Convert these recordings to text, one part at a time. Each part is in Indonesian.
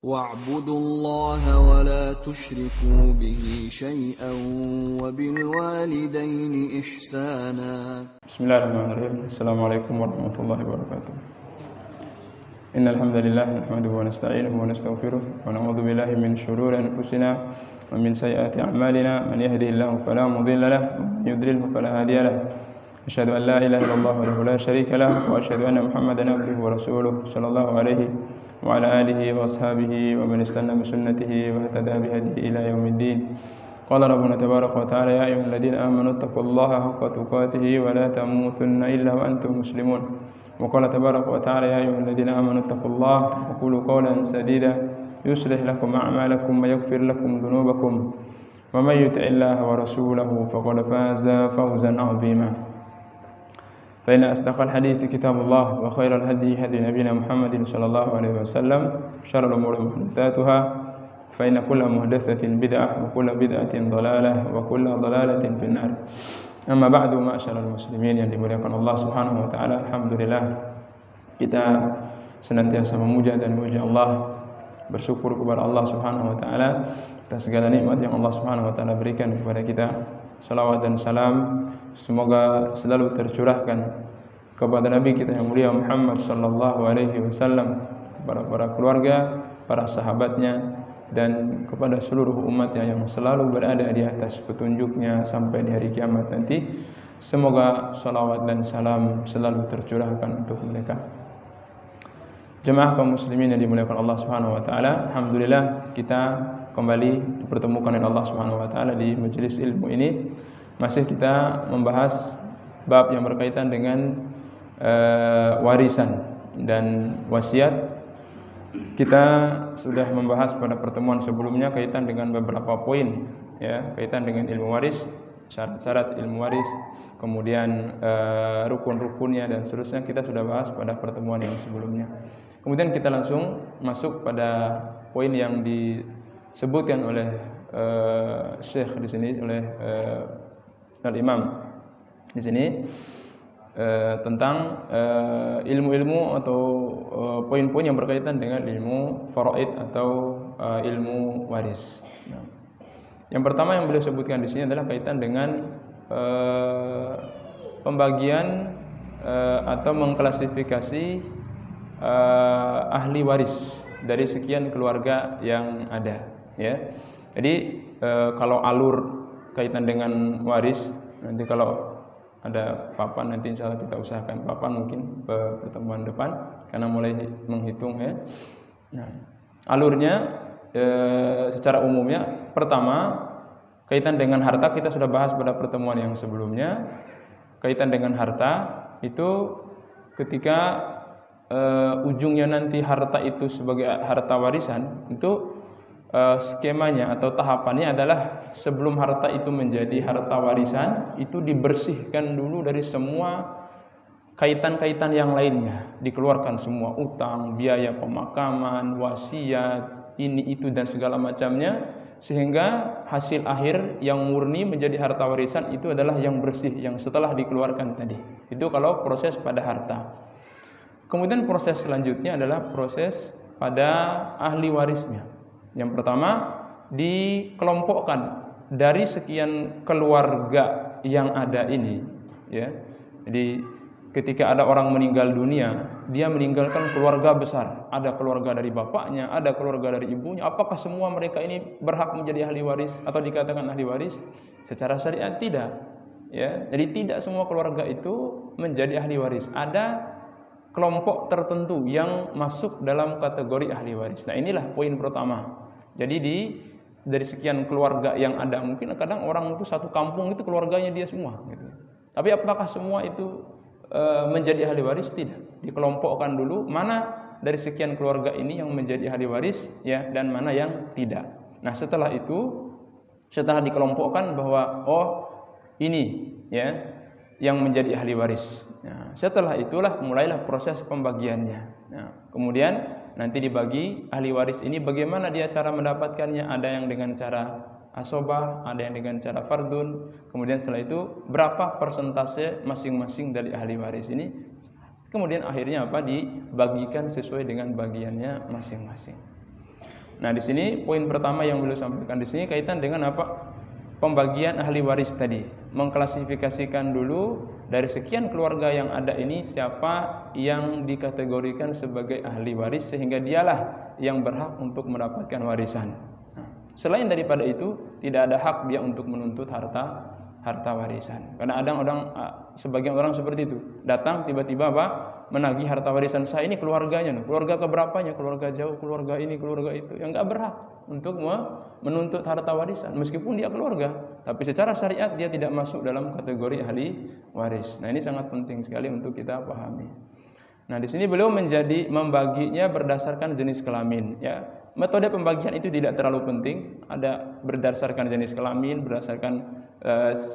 واعبدوا الله ولا تشركوا به شيئا وبالوالدين إحسانا. بسم الله الرحمن الرحيم. السلام عليكم ورحمة الله وبركاته. إن الحمد لله نحمده ونستعينه ونستغفره ونعوذ بالله من شرور أنفسنا ومن سيئات أعمالنا. من يهده الله فلا مضل له ومن يضلله فلا هادي له. أشهد أن لا إله إلا الله وحده لا شريك له وأشهد أن محمدا عبده ورسوله صلى الله عليه وعلى آله وأصحابه ومن استنى بسنته واهتدى بهديه إلى يوم الدين. قال ربنا تبارك وتعالى: يا أيها الذين آمنوا اتقوا الله حق تقاته ولا تموتن إلا وأنتم مسلمون. وقال تبارك وتعالى: يا أيها الذين آمنوا اتقوا الله وقولوا قولا سديدا يصلح لكم أعمالكم ويغفر لكم ذنوبكم ومن يطع الله ورسوله فقد فاز فوزا عظيما. فإن أصدق الحديث كتاب الله وخير الهدي هدي نبينا محمد صلى الله عليه وسلم شر الأمور محدثاتها فإن كل محدثة بدعة وكل بدعة ضلالة وكل ضلالة في النار. Amma ba'du, ma'asyiral muslimin yang dimuliakan Allah Subhanahu wa taala. Alhamdulillah, kita senantiasa memuja dan memuji Allah, bersyukur kepada Allah Subhanahu wa taala atas segala nikmat yang Allah Subhanahu wa taala berikan kepada kita. Salawat dan salam semoga selalu tercurahkan kepada Nabi kita yang mulia Muhammad sallallahu alaihi wasallam, kepada para keluarga, para sahabatnya, dan kepada seluruh umatnya yang selalu berada di atas petunjuknya sampai di hari kiamat nanti. Semoga salawat dan salam selalu tercurahkan untuk mereka. Jemaah kaum muslimin yang dimuliakan Allah Subhanahu wa taala, alhamdulillah kita kembali dipertemukan oleh Allah Subhanahu wa taala di majelis ilmu ini. Masih kita membahas bab yang berkaitan dengan warisan dan wasiat. Kita sudah membahas pada pertemuan sebelumnya kaitan dengan beberapa poin, ya, kaitan dengan ilmu waris, syarat-syarat ilmu waris, kemudian rukun-rukunnya dan seterusnya kita sudah bahas pada pertemuan yang sebelumnya. Kemudian kita langsung masuk pada poin yang disebutkan oleh Syekh di sini, oleh Al-Imam di sini, tentang ilmu-ilmu atau poin-poin yang berkaitan dengan ilmu faraid atau ilmu waris. Nah, yang pertama yang beliau sebutkan di sini adalah kaitan dengan pembagian atau mengklasifikasi ahli waris dari sekian keluarga yang ada. Ya, jadi kalau alur kaitan dengan waris, nanti kalau ada papan nanti insya Allah kita usahakan papan mungkin pertemuan depan karena mulai menghitung, ya. Nah, alurnya secara umumnya, pertama kaitan dengan harta kita sudah bahas pada pertemuan yang sebelumnya. Kaitan dengan harta itu ketika ujungnya nanti harta itu sebagai harta warisan, itu skemanya atau tahapannya adalah sebelum harta itu menjadi harta warisan, itu dibersihkan dulu dari semua kaitan-kaitan yang lainnya, dikeluarkan semua utang, biaya pemakaman, wasiat, ini itu dan segala macamnya, sehingga hasil akhir yang murni menjadi harta warisan itu adalah yang bersih, yang setelah dikeluarkan tadi. Itu kalau proses pada harta. Kemudian proses selanjutnya adalah proses pada ahli warisnya. Yang pertama, dikelompokkan dari sekian keluarga yang ada ini, ya. Jadi ketika ada orang meninggal dunia, dia meninggalkan keluarga besar. Ada keluarga dari bapaknya, ada keluarga dari ibunya. Apakah semua mereka ini berhak menjadi ahli waris atau dikatakan ahli waris? Secara syariat tidak, ya. Jadi tidak semua keluarga itu menjadi ahli waris. Ada kelompok tertentu yang masuk dalam kategori ahli waris. Nah, inilah poin pertama. Jadi dari sekian keluarga yang ada, mungkin kadang orang itu satu kampung itu keluarganya dia semua, gitu. Tapi apakah semua itu menjadi ahli waris? Tidak. Dikelompokkan dulu mana dari sekian keluarga ini yang menjadi ahli waris, ya, dan mana yang tidak. Nah, setelah itu, setelah dikelompokkan bahwa ini, ya, yang menjadi ahli waris. Nah, setelah itulah mulailah proses pembagiannya. Nah, kemudian nanti dibagi ahli waris ini bagaimana dia cara mendapatkannya. Ada yang dengan cara asobah, ada yang dengan cara fardun. Kemudian setelah itu berapa persentase masing-masing dari ahli waris ini. Kemudian akhirnya dibagikan sesuai dengan bagiannya masing-masing. Nah, di sini poin pertama yang beliau sampaikan di sini kaitan dengan apa? Pembagian ahli waris tadi. Mengklasifikasikan dulu dari sekian keluarga yang ada ini siapa yang dikategorikan sebagai ahli waris sehingga dialah yang berhak untuk mendapatkan warisan. Nah, selain daripada itu tidak ada hak dia untuk menuntut harta warisan. Karena ada sebagian orang seperti itu, datang tiba-tiba menagih harta warisan saya ini keluarganya, keluarga keberapanya, keluarga jauh, keluarga ini, keluarga itu, yang enggak berhak untuk menuntut harta warisan meskipun dia keluarga, tapi secara syariat dia tidak masuk dalam kategori ahli waris. Nah, ini sangat penting sekali untuk kita pahami. Nah, di sini beliau membaginya berdasarkan jenis kelamin, ya. Metode pembagian itu tidak terlalu penting, ada berdasarkan jenis kelamin, berdasarkan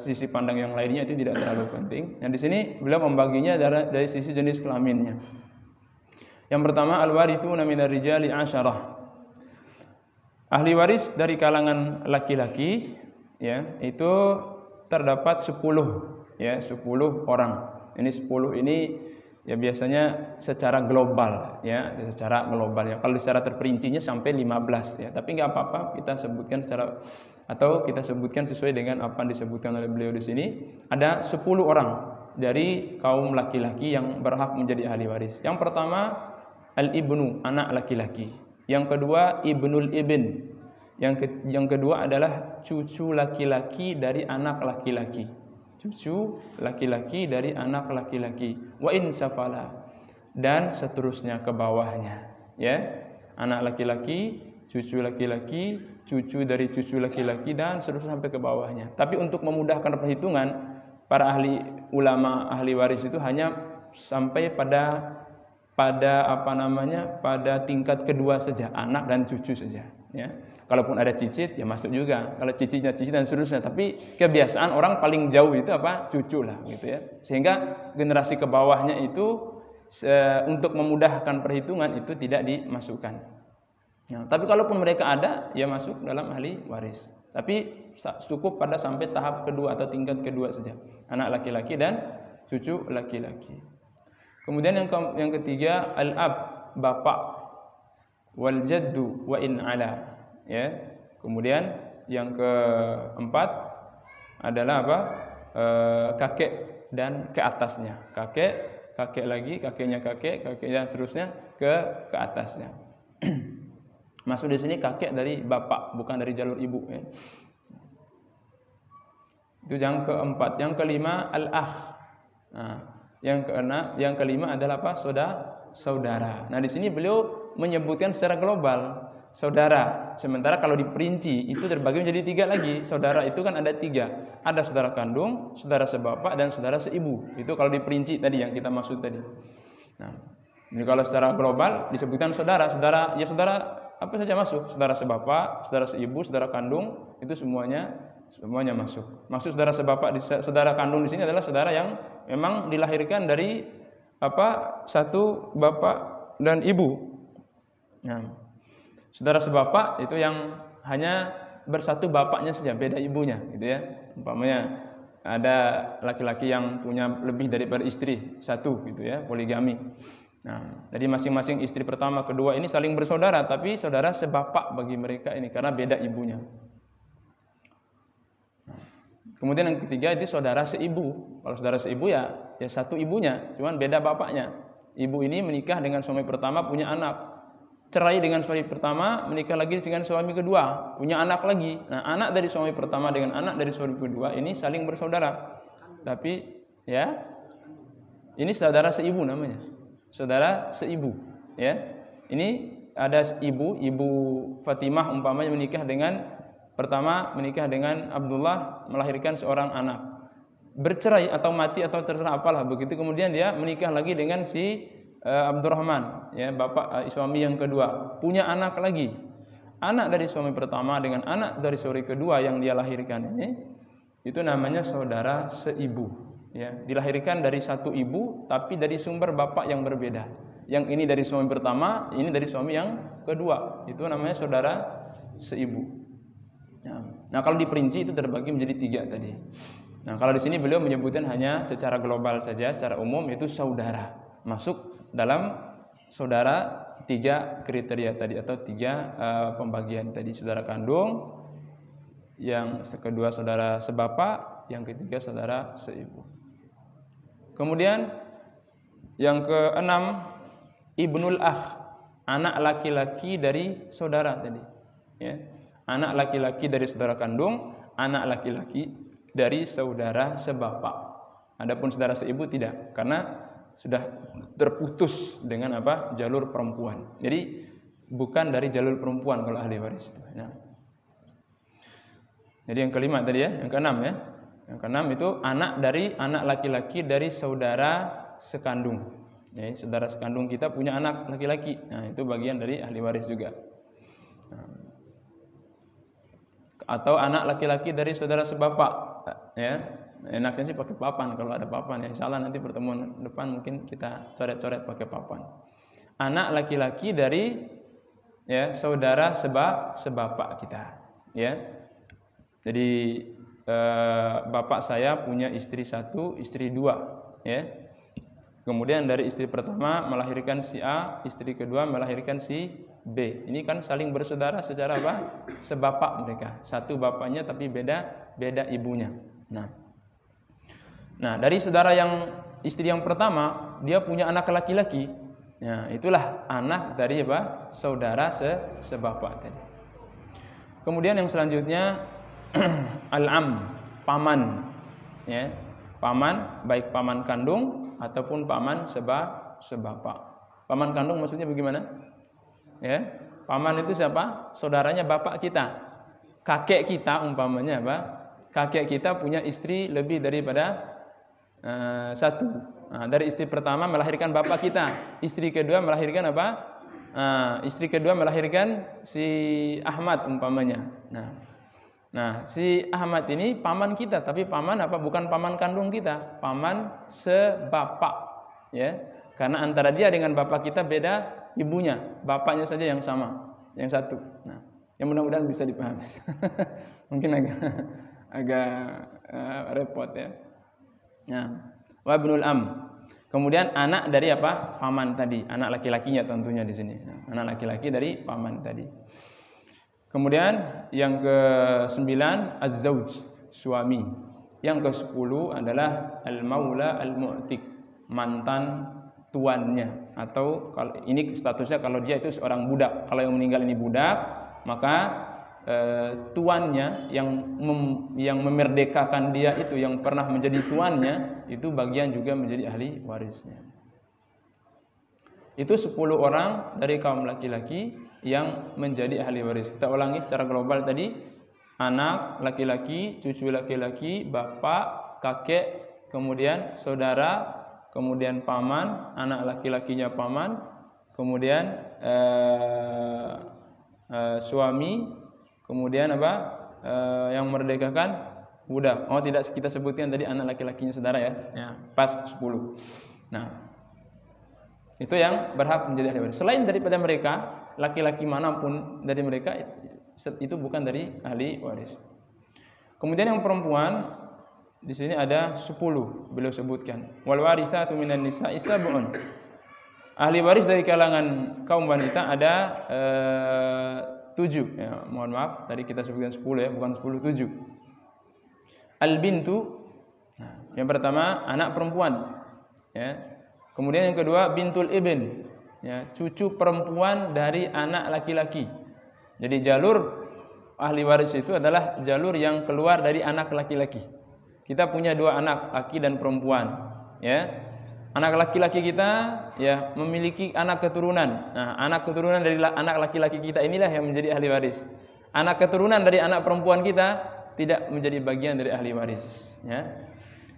sisi pandang yang lainnya itu tidak terlalu penting. Nah, di sini beliau membaginya dari sisi jenis kelaminnya. Yang pertama, al-warithuna minar rijali 'asyarah. Ahli waris dari kalangan laki-laki, ya, itu terdapat 10, ya, 10 orang. Ini 10 ini ya biasanya secara global, ya, secara global, ya. Kalau secara terperincinya sampai 15, ya. Tapi enggak apa-apa kita sebutkan kita sebutkan sesuai dengan apa yang disebutkan oleh beliau di sini. Ada 10 orang dari kaum laki-laki yang berhak menjadi ahli waris. Yang pertama, al-ibnu, anak laki-laki. Yang kedua, ibnul ibn. Yang kedua adalah cucu laki-laki dari anak laki-laki. Cucu laki-laki dari anak laki-laki. Wa in safala, dan seterusnya ke bawahnya, ya. Anak laki-laki, cucu laki-laki, cucu dari cucu laki-laki, dan seterusnya sampai ke bawahnya. Tapi untuk memudahkan perhitungan, para ulama ahli waris itu hanya sampai pada tingkat kedua saja, anak dan cucu saja, ya. Kalaupun ada cicit ya masuk juga. Kalau cicitnya cicit dan seterusnya, tapi kebiasaan orang paling jauh itu cucu lah, gitu ya. Sehingga generasi ke bawahnya itu untuk memudahkan perhitungan itu tidak dimasukkan. Nah, tapi kalaupun mereka ada, ya masuk dalam ahli waris. Tapi cukup pada sampai tahap kedua atau tingkat kedua saja, anak laki-laki dan cucu laki-laki. Kemudian yang ketiga, al-ab, bapak, wal jaddu wa in ala, ya. Kemudian yang keempat adalah kakek dan ke atasnya. Kakek lagi, kakeknya kakek dan seterusnya ke atasnya. Masuk di sini kakek dari bapak, bukan dari jalur ibu, ya. Itu yang keempat. Yang kelima, al-akh. Nah, yang kelima adalah saudara. Nah, di sini beliau menyebutkan secara global saudara. Sementara kalau diperinci itu terbagi menjadi 3 lagi. Saudara itu kan ada 3. Ada saudara kandung, saudara sebapak, dan saudara seibu. Itu kalau diperinci tadi yang kita maksud tadi. Nah, ini kalau secara global disebutkan saudara apa saja masuk. Saudara sebapak, saudara seibu, saudara kandung, itu semuanya masuk. Maksud saudara sebapak, saudara kandung di sini adalah saudara yang memang dilahirkan dari satu bapak dan ibu. Nah, saudara sebapak itu yang hanya bersatu bapaknya saja, beda ibunya, gitu ya. Umpamanya ada laki-laki yang punya lebih daripada istri satu, gitu ya, poligami. Nah, jadi masing-masing istri pertama, kedua ini saling bersaudara, tapi saudara sebapak bagi mereka ini karena beda ibunya. Kemudian yang ketiga itu saudara seibu. Kalau saudara seibu ya satu ibunya, cuman beda bapaknya. Ibu ini menikah dengan suami pertama, punya anak. Cerai dengan suami pertama, menikah lagi dengan suami kedua, punya anak lagi. Nah, anak dari suami pertama dengan anak dari suami kedua ini saling bersaudara. Tapi ya, ini saudara seibu namanya. Saudara seibu, ya. Ini ada ibu Fatimah umpamanya menikah dengan Abdullah, melahirkan seorang anak. Bercerai atau mati atau terserah apalah begitu, kemudian dia menikah lagi dengan si Abdurrahman, ya, bapak suami yang kedua, punya anak lagi. Anak dari suami pertama dengan anak dari suami kedua yang dia lahirkan ini, itu namanya saudara seibu. Ya, dilahirkan dari satu ibu tapi dari sumber bapak yang berbeda. Yang ini dari suami pertama, ini dari suami yang kedua. Itu namanya saudara seibu. Nah, kalau diperinci itu terbagi menjadi 3 tadi. Nah, kalau di sini beliau menyebutkan hanya secara global saja, secara umum itu saudara. Masuk dalam saudara tiga kriteria tadi atau tiga pembagian tadi: saudara kandung, yang kedua saudara sebapak, yang ketiga saudara seibu. Kemudian yang keenam, ibnul akh, anak laki-laki dari saudara tadi, ya. Anak laki-laki dari saudara kandung, anak laki-laki dari saudara sebapak. Adapun saudara seibu tidak, karena sudah terputus dengan apa? Jalur perempuan. Jadi bukan dari jalur perempuan kalau ahli waris itu. Ya. Jadi yang kelima tadi ya, yang keenam ya. Yang keenam itu anak laki-laki dari saudara sekandung. Ya, saudara sekandung kita punya anak laki-laki. Nah, itu bagian dari ahli waris juga. Nah. Atau anak laki-laki dari saudara sebapak, ya. Enaknya sih pakai papan kalau ada papan. Ya, insyaallah nanti pertemuan depan mungkin kita coret-coret pakai papan. Anak laki-laki dari ya saudara sebapak kita, ya. Jadi bapak saya punya istri satu, istri dua, ya. Kemudian dari istri pertama melahirkan si A, istri kedua melahirkan si B. Ini kan saling bersaudara secara apa? Sebapak mereka. Satu bapaknya tapi beda ibunya. Nah, dari saudara yang istri yang pertama, dia punya anak laki-laki. Nah, itulah anak dari apa? Saudara sebapak tadi. Kemudian yang selanjutnya al-am, paman. Ya. Paman, baik paman kandung ataupun paman sebapak. Paman kandung maksudnya bagaimana? Ya. Paman itu siapa? Saudaranya bapak kita. Kakek kita umpamanya apa? Kakek kita punya istri lebih daripada satu. Nah, dari istri pertama melahirkan bapak kita. Istri kedua melahirkan apa? Istri kedua melahirkan si Ahmad umpamanya. Nah, si Ahmad ini paman kita, tapi paman apa? Bukan paman kandung kita, paman sebapak, ya. Karena antara dia dengan bapak kita beda ibunya, bapaknya saja yang sama, yang satu. Nah, yang mudah-mudahan bisa dipahami. Mungkin agak repot ya. Nah, wa ibnul am. Kemudian anak dari apa? Paman tadi, anak laki-lakinya tentunya di sini. Nah, anak laki-laki dari paman tadi. Kemudian yang ke-9 az-zauj, suami. Yang ke-10 adalah al-maula al-mu'tiq, mantan tuannya, atau kalau ini statusnya kalau dia itu seorang budak. Kalau yang meninggal ini budak, maka tuannya yang memerdekakan dia itu, yang pernah menjadi tuannya, itu bagian juga menjadi ahli warisnya. Itu 10 orang dari kaum laki-laki yang menjadi ahli waris. Kita ulangi secara global tadi: anak laki-laki, cucu laki-laki, bapak, kakek, kemudian saudara, kemudian paman, anak laki-lakinya paman, kemudian suami, kemudian apa? Yang merdekakan budak. Oh, tidak kita sebutkan tadi anak laki-lakinya saudara ya. Ya, pas 10. Nah, itu yang berhak menjadi ahli waris. Selain daripada mereka, laki-laki manapun dari mereka itu bukan dari ahli waris. Kemudian yang perempuan di sini ada 10 beliau sebutkan. Wal warithatu minan nisa'i sab'un. Ahli waris dari kalangan kaum wanita ada 7. Ya, mohon maaf, tadi kita sebutkan 10 ya, bukan 10, 7. Al bintu. Nah, yang pertama anak perempuan. Ya. Kemudian yang kedua bintul ibn. Ya, cucu perempuan dari anak laki-laki. Jadi jalur ahli waris itu adalah jalur yang keluar dari anak laki-laki. Kita punya 2 anak, laki dan perempuan, ya. Anak laki-laki kita ya memiliki anak keturunan. Nah, anak keturunan dari anak laki-laki kita inilah yang menjadi ahli waris. Anak keturunan dari anak perempuan kita tidak menjadi bagian dari ahli waris, ya.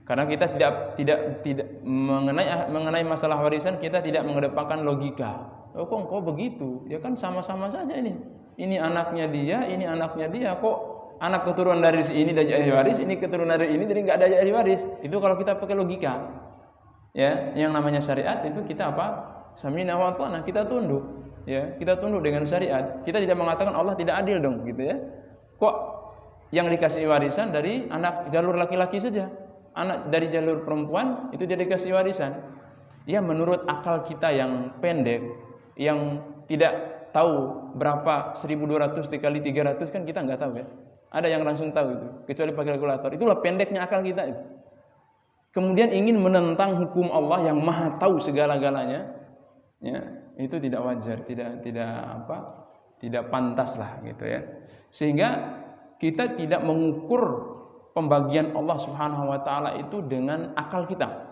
Karena kita tidak mengenai masalah warisan, kita tidak mengedepankan logika. Oh, kok begitu? Ya kan sama-sama saja ini. Ini anaknya dia, ini anaknya dia. Kok anak keturunan dari ini dari ahli waris, ini keturunan dari ini jadi enggak ada ahli waris? Itu kalau kita pakai logika. Ya, yang namanya syariat itu kita apa? Samina wa ta'na, kita tunduk. Ya, kita tunduk dengan syariat. Kita tidak mengatakan Allah tidak adil dong, gitu ya. Kok yang dikasih warisan dari anak jalur laki-laki saja? Anak dari jalur perempuan itu dia dikasih warisan. Ya, menurut akal kita yang pendek, yang tidak tahu berapa 1200 dikali 300 kan kita nggak tahu ya. Ada yang langsung tahu itu, kecuali pakai kalkulator. Itulah pendeknya akal kita itu. Kemudian ingin menentang hukum Allah yang Maha tahu segala-galanya, ya, itu tidak wajar, tidak pantas lah gitu ya. Sehingga kita tidak mengukur pembagian Allah Subhanahu wa taala itu dengan akal kita.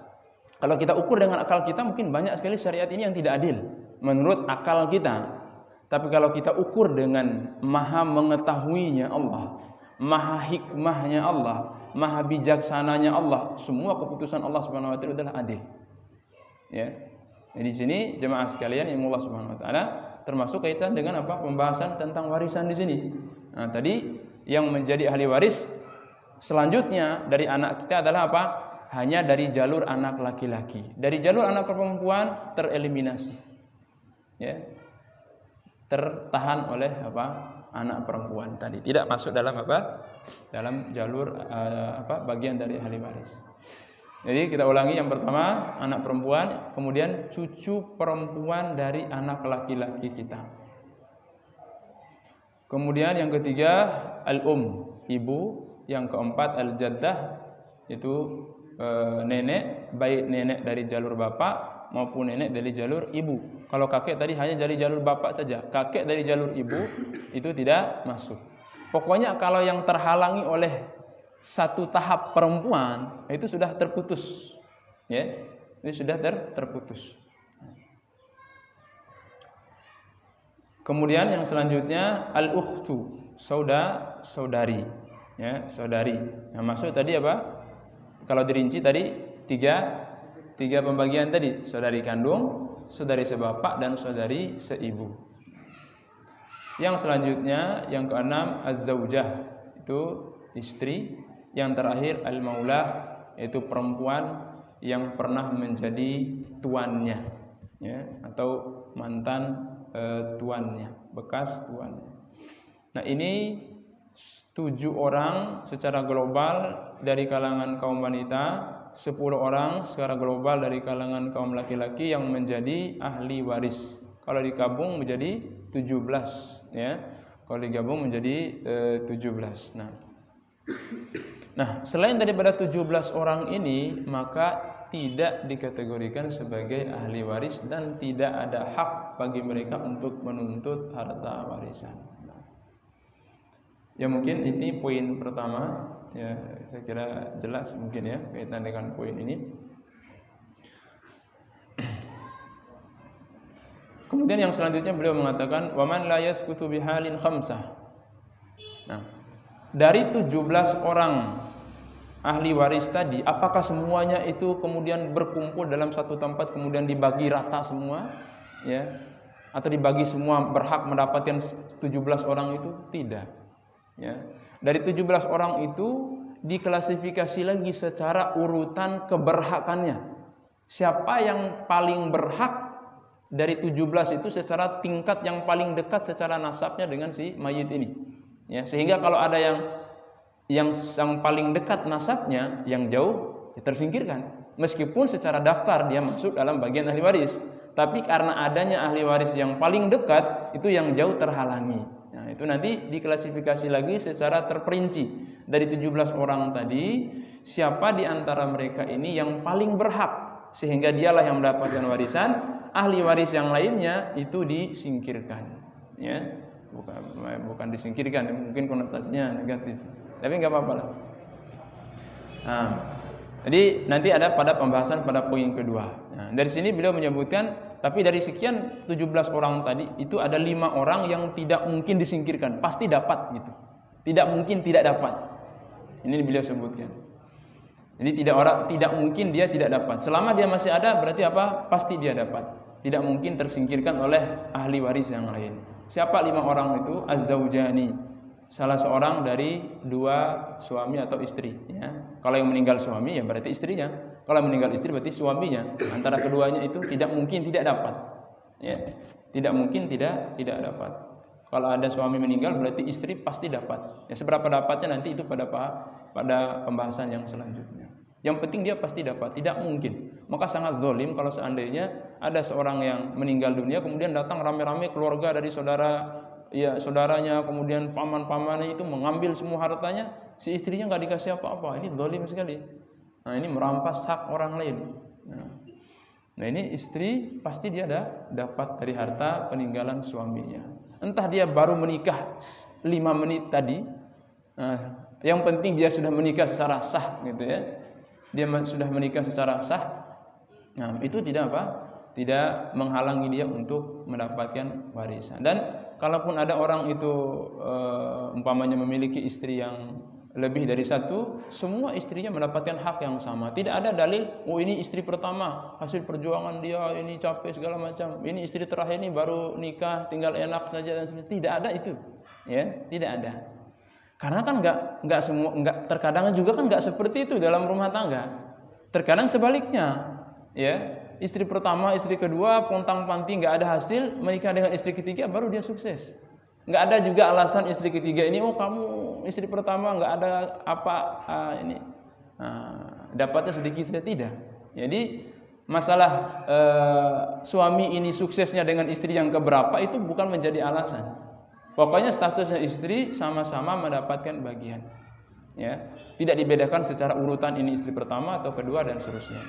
Kalau kita ukur dengan akal kita, mungkin banyak sekali syariat ini yang tidak adil menurut akal kita. Tapi kalau kita ukur dengan maha mengetahuinya Allah, maha hikmahnya Allah, maha bijaksananya Allah, semua keputusan Allah Subhanahu wa taala adalah adil. Ya. Jadi di sini jemaah sekalian yang Allah Subhanahu wa taala, termasuk kaitan dengan apa? Pembahasan tentang warisan di sini. Nah, tadi yang menjadi ahli waris selanjutnya dari anak kita adalah apa? Hanya dari jalur anak laki-laki. Dari jalur anak perempuan tereliminasi. Ya. Tertahan oleh apa? Anak perempuan tadi. Tidak masuk dalam apa? Dalam jalur bagian dari ahli waris. Jadi kita ulangi, yang pertama anak perempuan, kemudian cucu perempuan dari anak laki-laki kita. Kemudian yang ketiga ibu, yang keempat al-jaddah, itu nenek, baik nenek dari jalur bapak maupun nenek dari jalur ibu. Kalau kakek tadi hanya dari jalur bapak saja, kakek dari jalur ibu itu tidak masuk. Pokoknya kalau yang terhalangi oleh satu tahap perempuan itu sudah terputus, ya, ini sudah terputus. Kemudian yang selanjutnya al-ukhtu, saudari, ya, saudari. Nah, maksud tadi apa? Kalau dirinci tadi tiga pembagian tadi, saudari kandung, saudari sebapak, dan saudari seibu. Yang selanjutnya yang keenam az-zaujah, itu istri. Yang terakhir al-maulah, yaitu perempuan yang pernah menjadi tuannya, ya, atau mantan tuannya, bekas tuannya. Nah, ini 7 orang secara global dari kalangan kaum wanita, 10 orang secara global dari kalangan kaum laki-laki yang menjadi ahli waris. Kalau digabung menjadi 17, ya. Kalau digabung menjadi 17. Nah, selain daripada 17 orang ini, maka tidak dikategorikan sebagai ahli waris dan tidak ada hak bagi mereka untuk menuntut harta warisan. Ya, mungkin ini poin pertama, ya, saya kira jelas mungkin ya kaitan dengan poin ini. Kemudian yang selanjutnya beliau mengatakan waman la yaskutu bihalin khamsah. Nah, dari 17 orang ahli waris tadi, apakah semuanya itu kemudian berkumpul dalam satu tempat kemudian dibagi rata semua, ya, atau dibagi semua berhak mendapatkan 17 orang itu? Tidak, ya. Dari 17 orang itu diklasifikasi lagi secara urutan keberhakannya. Siapa yang paling berhak dari 17 itu secara tingkat yang paling dekat secara nasabnya dengan si mayit ini. Ya, sehingga kalau ada yang paling dekat nasabnya, yang jauh, ya tersingkirkan. Meskipun secara daftar dia masuk dalam bagian ahli waris, tapi karena adanya ahli waris yang paling dekat, itu yang jauh terhalangi. Nah, itu nanti diklasifikasi lagi secara terperinci. Dari 17 orang tadi, siapa di antara mereka ini yang paling berhak, sehingga dialah yang mendapatkan warisan, ahli waris yang lainnya itu disingkirkan. Ya. Bukan disingkirkan, mungkin konotasinya negatif, tapi nggak apa-apa lah. Nah, jadi nanti ada pada pembahasan pada poin kedua. Nah, dari sini beliau menyebutkan, tapi dari sekian 17 orang tadi itu ada 5 orang yang tidak mungkin disingkirkan, pasti dapat gitu. Tidak mungkin tidak dapat. Ini beliau sebutkan. Jadi tidak mungkin dia tidak dapat. Selama dia masih ada berarti apa? Pasti dia dapat. Tidak mungkin tersingkirkan oleh ahli waris yang lain. Siapa 5 orang itu? Az-zaujani, salah seorang dari 2 suami atau istri, ya. Kalau yang meninggal suami ya berarti istrinya. Kalau meninggal istri berarti suaminya. Antara keduanya itu tidak mungkin tidak dapat. Ya. Tidak mungkin tidak dapat. Kalau ada suami meninggal berarti istri pasti dapat. Ya, seberapa dapatnya nanti itu pada pembahasan yang selanjutnya. Yang penting dia pasti dapat, tidak mungkin. Maka sangat zalim kalau seandainya ada seorang yang meninggal dunia, kemudian datang rame-rame keluarga dari saudaranya, kemudian paman-pamannya itu mengambil semua hartanya, si istrinya nggak dikasih apa-apa. Ini zalim sekali. Nah, ini merampas hak orang lain. Nah, ini istri pasti dia dapat dari harta peninggalan suaminya. Entah dia baru menikah 5 menit tadi. Nah, yang penting dia sudah menikah secara sah gitu ya. Dia sudah menikah secara sah. Nah, itu tidak apa? Tidak menghalangi dia untuk mendapatkan warisan. Dan kalaupun ada orang itu umpamanya memiliki istri yang lebih dari satu, semua istrinya mendapatkan hak yang sama. Tidak ada dalil, oh ini istri pertama, hasil perjuangan dia, ini capek segala macam. Ini istri terakhir ini baru nikah, tinggal enak saja dan sebagainya. Tidak ada itu, ya, tidak ada. Karena kan terkadang juga kan nggak seperti itu dalam rumah tangga. Terkadang sebaliknya, ya, istri pertama, istri kedua, pontang-panting nggak ada hasil, menikah dengan istri ketiga baru dia sukses. Nggak ada juga alasan istri ketiga ini, oh kamu istri pertama nggak ada apa dapatnya sedikit saja, tidak. Jadi masalah suami ini suksesnya dengan istri yang keberapa itu bukan menjadi alasan. Pokoknya statusnya istri sama-sama mendapatkan bagian. Ya, tidak dibedakan secara urutan ini istri pertama atau kedua dan seterusnya.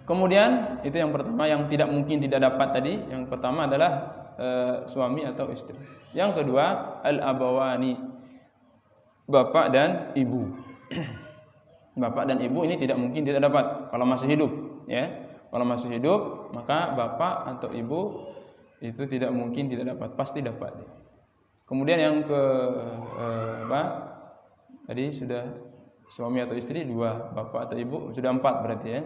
Kemudian itu yang pertama yang tidak mungkin tidak dapat tadi. Yang pertama adalah suami atau istri. Yang kedua al-abawani, bapak dan ibu. Bapak dan ibu ini tidak mungkin tidak dapat kalau masih hidup, ya. Kalau masih hidup maka bapak atau ibu itu tidak mungkin tidak dapat, pasti dapat. Kemudian yang tadi sudah suami atau istri 2, bapak atau ibu sudah 4 berarti ya.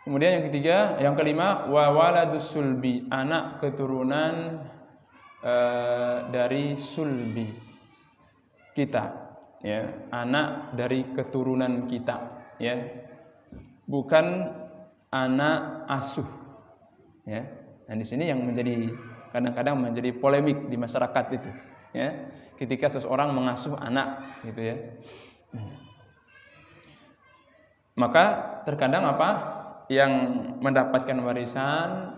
Kemudian yang ketiga, yang kelima, wa waladus sulbi, anak keturunan dari sulbi kita, ya, anak dari keturunan kita, ya, bukan anak asuh, ya. Dan di sini yang menjadi kadang-kadang menjadi polemik di masyarakat itu, ya, ketika seseorang mengasuh anak, gitu ya. Maka terkadang apa? Yang mendapatkan warisan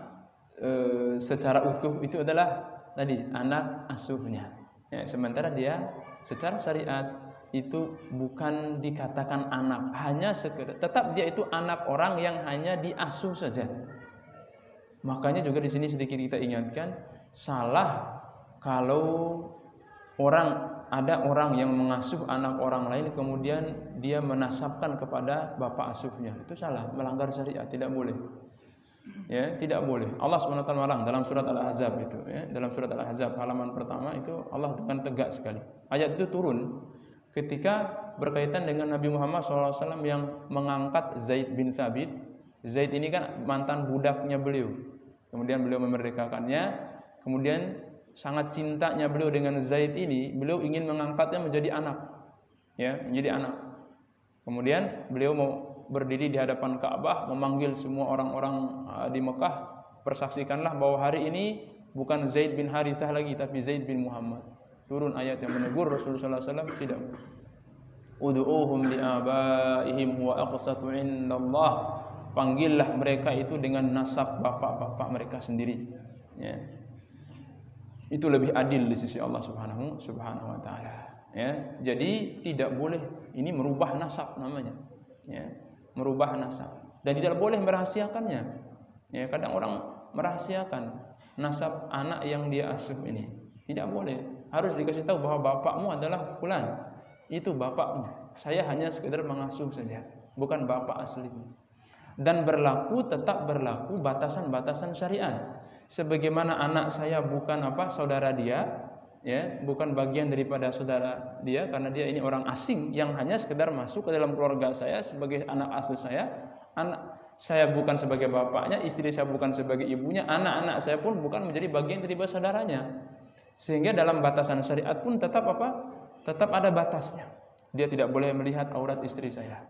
secara utuh itu adalah tadi anak asuhnya. Ya, sementara dia secara syariat itu bukan dikatakan anak, hanya sekedar tetap dia itu anak orang yang hanya diasuh saja. Makanya juga di sini sedikit kita ingatkan, salah kalau ada orang yang mengasuh anak orang lain kemudian dia menasabkan kepada bapak asuhnya. Itu salah, melanggar syariat, tidak boleh. Ya, tidak boleh. Allah SWT melarang dalam surat Al-Ahzab itu, ya, dalam surat Al-Ahzab halaman pertama itu Allah dengan tegas sekali. Ayat itu turun ketika berkaitan dengan Nabi Muhammad SAW yang mengangkat Zaid bin Thabit. Zaid ini kan mantan budaknya beliau. Kemudian beliau memerdekakannya, kemudian sangat cintanya beliau dengan Zaid ini, beliau ingin mengangkatnya menjadi anak, ya, menjadi anak. Kemudian beliau mau berdiri di hadapan Ka'bah, memanggil semua orang-orang di Mekah, persaksikanlah bahwa hari ini bukan Zaid bin Harithah lagi, tapi Zaid bin Muhammad. Turun ayat yang menegur Rasulullah SAW, tidak. Ud'uuhum li'abaihim huwa aqsatu indallah. Panggillah mereka itu dengan nasab bapak-bapak mereka sendiri, ya. Itu lebih adil di sisi Allah Subhanahu wa taala, ya. Jadi tidak boleh ini merubah nasab namanya, ya. Merubah nasab dan tidak boleh merahasiakannya. Ya, kadang orang merahasiakan nasab anak yang dia asuh ini. Tidak boleh. Harus dikasih tahu bahwa bapakmu adalah fulan. Itu bapakmu. Saya hanya sekedar mengasuh saja, bukan bapak aslimu. Dan tetap berlaku batasan-batasan syariat. Sebagaimana anak saya bukan saudara dia, ya, bukan bagian daripada saudara dia karena dia ini orang asing yang hanya sekedar masuk ke dalam keluarga saya sebagai anak asuh saya. Anak saya bukan sebagai bapaknya, istri saya bukan sebagai ibunya, anak-anak saya pun bukan menjadi bagian daripada saudaranya. Sehingga dalam batasan syariat pun tetap ada batasnya. Dia tidak boleh melihat aurat istri saya.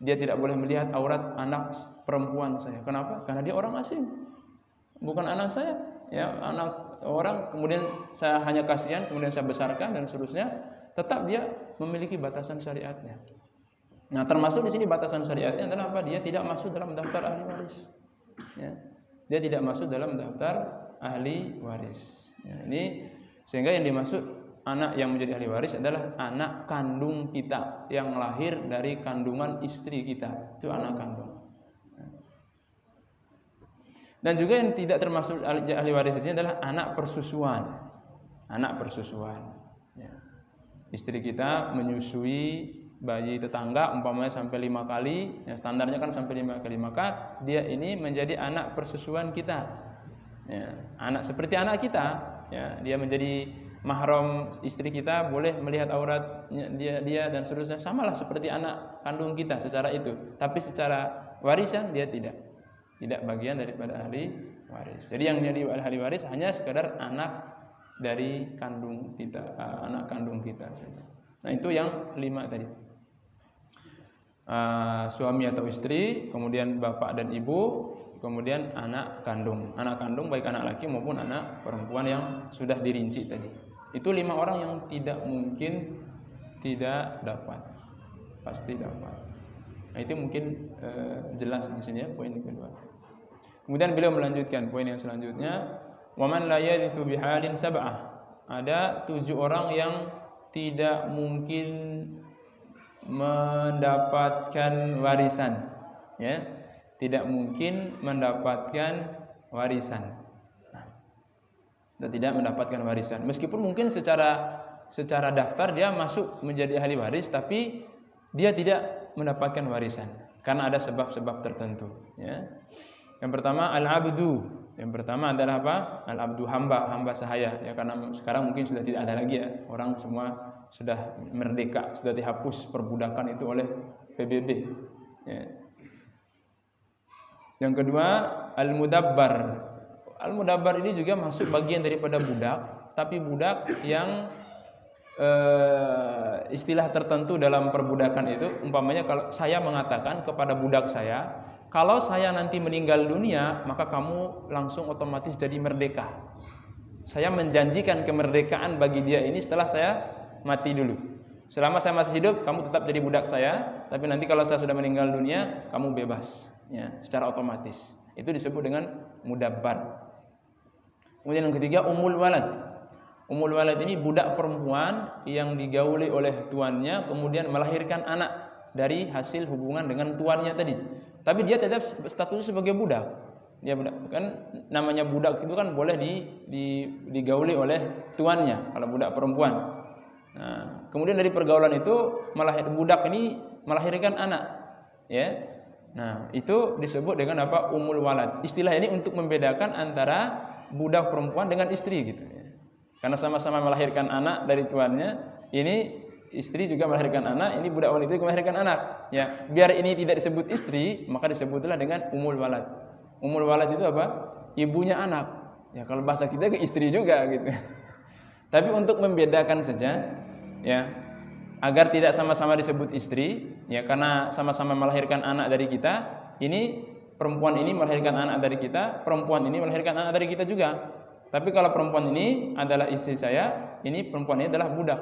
Dia tidak boleh melihat aurat anak perempuan saya. Kenapa? Karena dia orang asing. Bukan anak saya, ya, anak orang, kemudian saya hanya kasihan, kemudian saya besarkan dan seterusnya, tetap dia memiliki batasan syariatnya. Nah, termasuk di sini batasan syariatnya adalah apa? Dia tidak masuk dalam daftar ahli waris. Ya. Dia tidak masuk dalam daftar ahli waris. Ya, ini sehingga yang dimaksud anak yang menjadi ahli waris adalah anak kandung kita yang lahir dari kandungan istri kita. Itu anak kandung. Dan juga yang tidak termasuk ahli waris ini adalah anak persusuan. Anak persusuan. Ya. Istri kita menyusui bayi tetangga umpamanya sampai 5 kali, ya standarnya kan sampai 5 kali, maka dia ini menjadi anak persusuan kita. Ya, anak seperti anak kita, ya, dia menjadi mahram istri kita, boleh melihat auratnya dia dan seterusnya, samalah seperti anak kandung kita secara itu. Tapi secara warisan dia tidak bagian daripada ahli waris. Jadi yang menjadi ahli waris hanya sekadar anak dari kandung kita, anak kandung kita saja. Nah, itu yang 5 tadi. Suami atau istri, kemudian bapak dan ibu, kemudian anak kandung. Anak kandung baik anak laki maupun anak perempuan yang sudah dirinci tadi. Itu 5 orang yang tidak mungkin tidak dapat. Pasti dapat. Nah, itu mungkin jelas di sini ya, poin kedua. Kemudian beliau melanjutkan poin yang selanjutnya, waman la yarithu bihalin sab'ah. Ada 7 orang yang tidak mungkin mendapatkan warisan, ya. Tidak mungkin mendapatkan warisan. Tidak mendapatkan warisan. Meskipun mungkin secara daftar dia masuk menjadi ahli waris, tapi dia tidak mendapatkan warisan karena ada sebab-sebab tertentu, ya. Yang pertama al-abdu. Yang pertama adalah apa? Al-abdu, hamba sahaya. Ya, karena sekarang mungkin sudah tidak ada lagi ya. Orang semua sudah merdeka, sudah dihapus perbudakan itu oleh PBB. Ya. Yang kedua al-mudabbar. Al-mudabbar ini juga masuk bagian daripada budak, tapi budak yang istilah tertentu dalam perbudakan itu, umpamanya kalau saya mengatakan kepada budak saya, kalau saya nanti meninggal dunia, maka kamu langsung otomatis jadi merdeka. Saya menjanjikan kemerdekaan bagi dia ini setelah saya mati dulu. Selama saya masih hidup, kamu tetap jadi budak saya, tapi nanti kalau saya sudah meninggal dunia, kamu bebas, ya, secara otomatis. Itu disebut dengan mudabbar. Kemudian yang ketiga ummul walad. Ummul walad ini budak perempuan yang digauli oleh tuannya, kemudian melahirkan anak dari hasil hubungan dengan tuannya tadi. Tapi dia tetap statusnya sebagai budak. Dia budak. Kan namanya budak itu kan boleh digauli oleh tuannya kalau budak perempuan. Nah, kemudian dari pergaulan itu budak ini melahirkan anak, ya. Nah, itu disebut dengan apa? Ummul walad. Istilah ini untuk membedakan antara budak perempuan dengan istri gitu, ya. Karena sama-sama melahirkan anak dari tuannya, ini istri juga melahirkan anak, ini budak wanita juga melahirkan anak. Ya, biar ini tidak disebut istri, maka disebutlah dengan ummul walad. Ummul walad itu apa? Ibunya anak. Ya, kalau bahasa kita ke istri juga gitu. Tapi untuk membedakan saja, ya, agar tidak sama-sama disebut istri, ya, karena sama-sama melahirkan anak dari kita. Ini perempuan ini melahirkan anak dari kita, perempuan ini melahirkan anak dari kita juga. Tapi kalau perempuan ini adalah istri saya, ini perempuan ini adalah budak.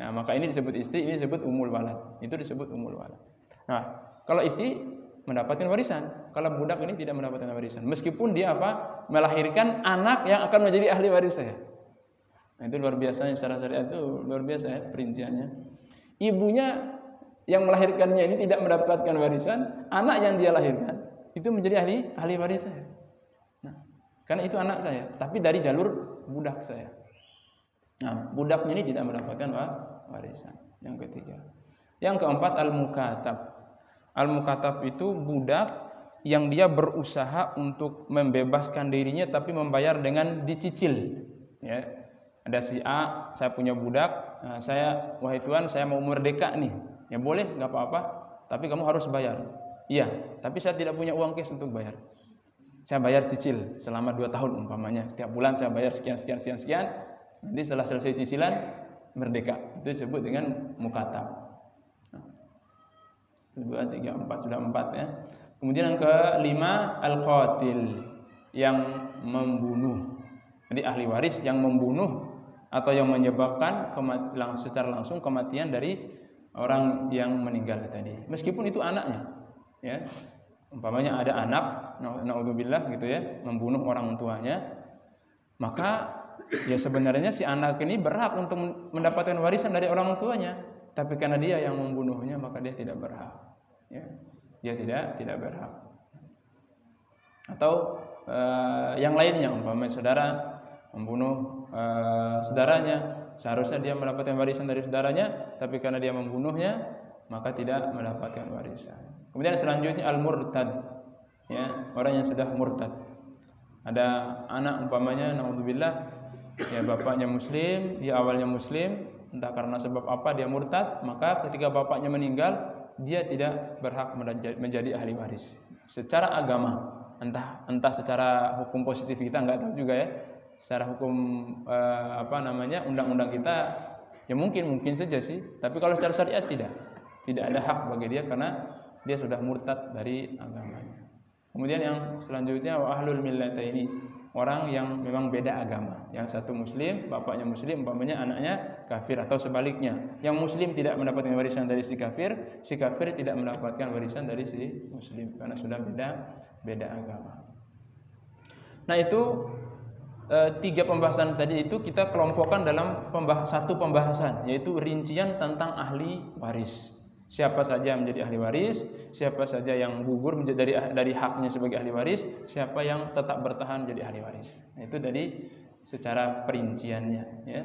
Nah, maka ini disebut istri, ini disebut ummul walad. Itu disebut ummul walad. Nah, kalau istri mendapatkan warisan, kalau budak ini tidak mendapatkan warisan. Meskipun dia apa? Melahirkan anak yang akan menjadi ahli waris saya. Nah, itu luar biasanya secara syariat itu luar biasa ya perinciannya. Ibunya yang melahirkannya ini tidak mendapatkan warisan, anak yang dia lahirkan itu menjadi ahli waris saya. Nah, karena itu anak saya, tapi dari jalur budak saya. Nah, budaknya ini tidak mendapatkan warisan. Yang ketiga. Yang keempat al-mukatab. Al-mukatab itu budak yang dia berusaha untuk membebaskan dirinya tapi membayar dengan dicicil. Ya. Ada si A, saya punya budak, nah, wahai Tuhan, saya mau merdeka nih. Ya boleh, nggak apa-apa, tapi kamu harus bayar. Iya, tapi saya tidak punya uang cash untuk bayar. Saya bayar cicil selama 2 tahun umpamanya. Setiap bulan saya bayar sekian. Nanti setelah selesai cicilan, merdeka. Itu disebut dengan mukatab. 2, 3, 4, sudah 4 ya. Kemudian yang kelima, al-qatil, yang membunuh. Jadi ahli waris yang membunuh atau yang menyebabkan secara langsung kematian dari orang yang meninggal tadi. Meskipun itu anaknya, ya. umpamanya ada anak, naudzubillah gitu ya, membunuh orang tuanya, maka ya sebenarnya si anak ini berhak untuk mendapatkan warisan dari orang tuanya, tapi karena dia yang membunuhnya maka dia tidak berhak. Ya, dia tidak berhak. Atau yang lainnya, umpamanya saudara membunuh saudaranya, seharusnya dia mendapatkan warisan dari saudaranya, tapi karena dia membunuhnya maka tidak mendapatkan warisan. Kemudian selanjutnya al-murtad, ya, orang yang sudah murtad. Ada anak umpamanya naudzubillah, ya bapaknya muslim, dia awalnya muslim, entah karena sebab apa dia murtad, maka ketika bapaknya meninggal dia tidak berhak menjadi ahli waris. Secara agama, entah secara hukum positif kita enggak tahu juga ya. Secara hukum undang-undang kita ya mungkin saja sih, tapi kalau secara syariat tidak ada hak bagi dia karena dia sudah murtad dari agamanya. Kemudian yang selanjutnya wa ahlul millataini, orang yang memang beda agama. Yang satu muslim, bapaknya muslim, umpamanya anaknya kafir, atau sebaliknya. Yang muslim tidak mendapatkan warisan dari si kafir tidak mendapatkan warisan dari si muslim karena sudah beda agama. Nah, itu tiga pembahasan tadi itu kita kelompokkan dalam satu pembahasan, yaitu rincian tentang ahli waris. Siapa saja menjadi ahli waris, siapa saja yang gugur menjadi dari haknya sebagai ahli waris, siapa yang tetap bertahan menjadi ahli waris. Nah, itu dari secara perinciannya, ya.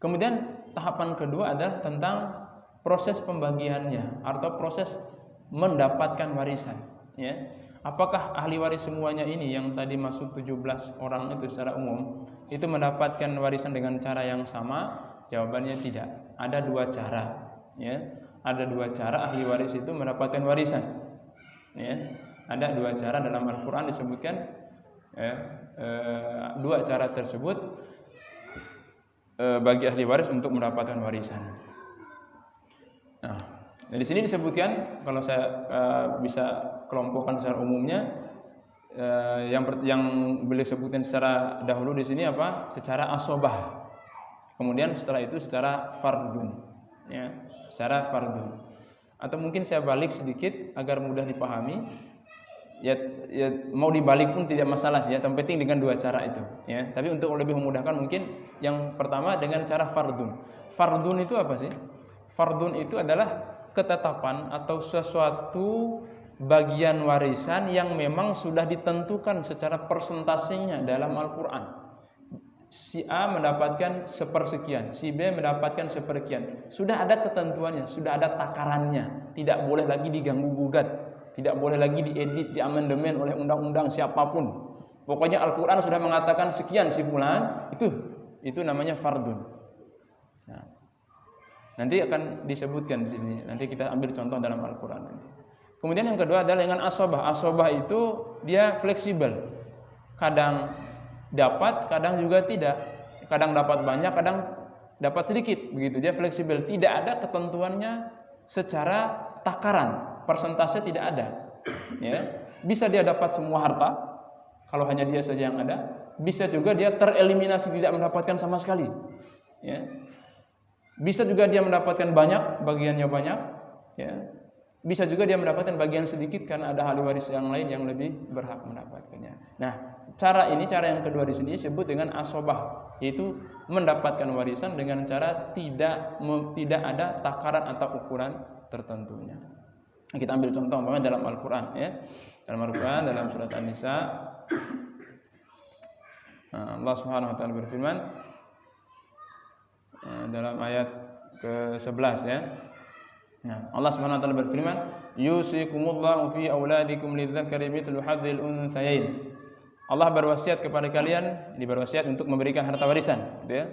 Kemudian tahapan kedua adalah tentang proses pembagiannya atau proses mendapatkan warisan, ya. Apakah ahli waris semuanya ini yang tadi masuk 17 orang itu secara umum itu mendapatkan warisan dengan cara yang sama? Jawabannya tidak. Ada dua cara, ya. Ada dua cara ahli waris itu mendapatkan warisan, ya. Ada dua cara dalam Al-Quran disebutkan, ya, dua cara tersebut bagi ahli waris untuk mendapatkan warisan. Nah, di sini disebutkan, kalau saya bisa kelompokkan secara umumnya, yang beliau sebutkan secara dahulu di sini apa? Secara asobah. Kemudian setelah itu secara fardun, ya, secara fardun. Atau mungkin saya balik sedikit agar mudah dipahami. Ya mau dibalik pun tidak masalah sih, ya. Yang penting dengan dua cara itu, ya. Tapi untuk lebih memudahkan mungkin yang pertama dengan cara fardun. Fardun itu apa sih? Fardun itu adalah ketetapan atau sesuatu bagian warisan yang memang sudah ditentukan secara persentasenya dalam Al-Quran. Si A mendapatkan sepersekian, si B mendapatkan sepersekian. Sudah ada ketentuannya, sudah ada takarannya. Tidak boleh lagi diganggu-gugat, tidak boleh lagi diedit, diamandemen oleh undang-undang siapapun. Pokoknya Al-Quran sudah mengatakan sekian si fulan, itu namanya fardun. Nah, nanti akan disebutkan di sini. Nanti kita ambil contoh dalam Al-Quran nanti. Kemudian yang kedua adalah dengan asobah. Asobah itu dia fleksibel. Kadang dapat, kadang juga tidak. Kadang dapat banyak, kadang dapat sedikit, begitu. Dia fleksibel, tidak ada ketentuannya secara takaran, persentase tidak ada, ya. Bisa dia dapat semua harta kalau hanya dia saja yang ada, bisa juga dia tereliminasi, tidak mendapatkan sama sekali, ya. Bisa juga dia mendapatkan banyak, bagiannya banyak, ya. Bisa juga dia mendapatkan bagian sedikit karena ada ahli waris yang lain yang lebih berhak mendapatkannya. Nah, cara yang kedua di sini disebut dengan asobah, yaitu mendapatkan warisan dengan cara tidak ada takaran atau ukuran tertentunya. Nah, kita ambil contoh umpamanya dalam Al-Quran, ya. Dalam Al-Quran, dalam surat An-Nisa, Allah Subhanahu wa taala berfirman dalam ayat ke-11, ya. Nah, Allah Subhanahu wa taala berfirman, "Yusikumullahu fi auladikum lidzakari mithlu hadzil untsayain." Allah berwasiat kepada kalian, berwasiat untuk memberikan harta warisan, gitu ya,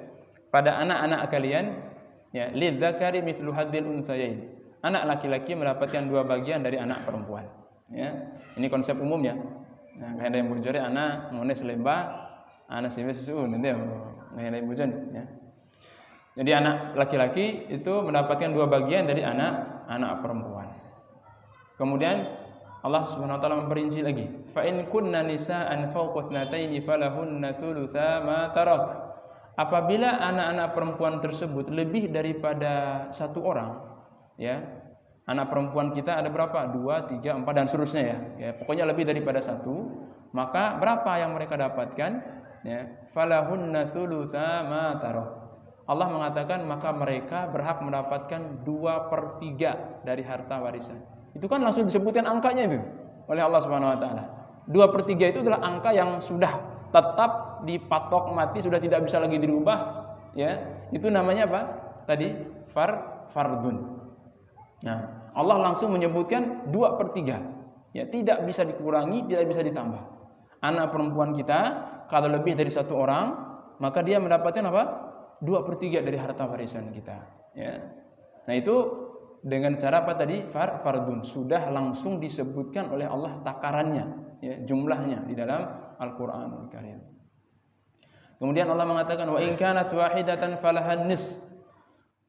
pada anak-anak kalian, ya, lidzakari mithlu hadzil untsayain. Anak laki-laki mendapatkan dua bagian dari anak perempuan, ya. Ini konsep umumnya. Nah, ada yang bujuri anak ngone selemba, anak sih susu nanti ada yang bujuri, ya. Jadi anak laki-laki itu mendapatkan dua bagian dari anak perempuan. Kemudian Allah Subhanahu wa taala memperinci lagi, fa in kunna nisaan fawqa thnataini falahunna thulutsa ma tarak. Apabila anak-anak perempuan tersebut lebih daripada satu orang, ya. anak perempuan kita ada berapa? 2, 3, 4 dan seterusnya ya. Pokoknya lebih daripada 1, maka berapa yang mereka dapatkan? Ya, falahunna tsulusa ma tarak. Allah mengatakan maka mereka berhak mendapatkan 2/3 dari harta warisan. Itu kan langsung disebutkan angkanya itu oleh Allah Subhanahu wa taala. 2/3 itu adalah angka yang sudah tetap dipatok mati, sudah tidak bisa lagi dirubah, ya. Itu namanya apa? Tadi fardun. Nah, Allah langsung menyebutkan 2/3. Ya, tidak bisa dikurangi, tidak bisa ditambah. Anak perempuan kita kalau lebih dari 1 orang, maka dia mendapatkan apa? 2/3 dari harta warisan kita, ya. Nah, itu dengan cara apa tadi? Fardun, sudah langsung disebutkan oleh Allah takarannya, ya, jumlahnya di dalam Al-Qur'anul Karim. Kemudian Allah mengatakan wa in kanat wahidatan falahan nis.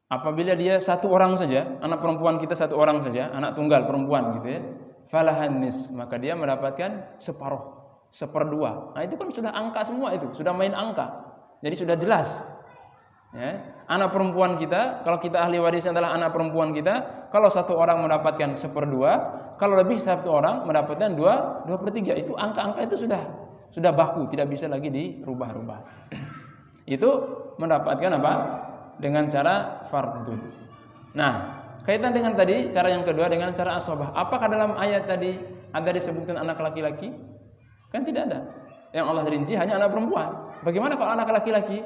Apabila dia 1 orang saja, anak perempuan kita 1 orang saja, anak tunggal perempuan gitu ya, falahan nis, maka dia mendapatkan separuh, 1/2. Nah, itu kan sudah angka semua itu, sudah main angka. Jadi sudah jelas. Ya, anak perempuan kita, kalau kita ahli warisnya adalah anak perempuan kita, kalau 1 orang mendapatkan 1/2, kalau lebih 1 orang mendapatkan 2/3. Itu angka-angka itu sudah baku, tidak bisa lagi dirubah-rubah. Itu mendapatkan apa? Dengan cara fardun. Nah, kaitan dengan tadi cara yang kedua dengan cara asobah. Apakah dalam ayat tadi ada disebutkan anak laki-laki? Kan tidak ada. Yang Allah rinci hanya anak perempuan. Bagaimana kalau anak laki-laki?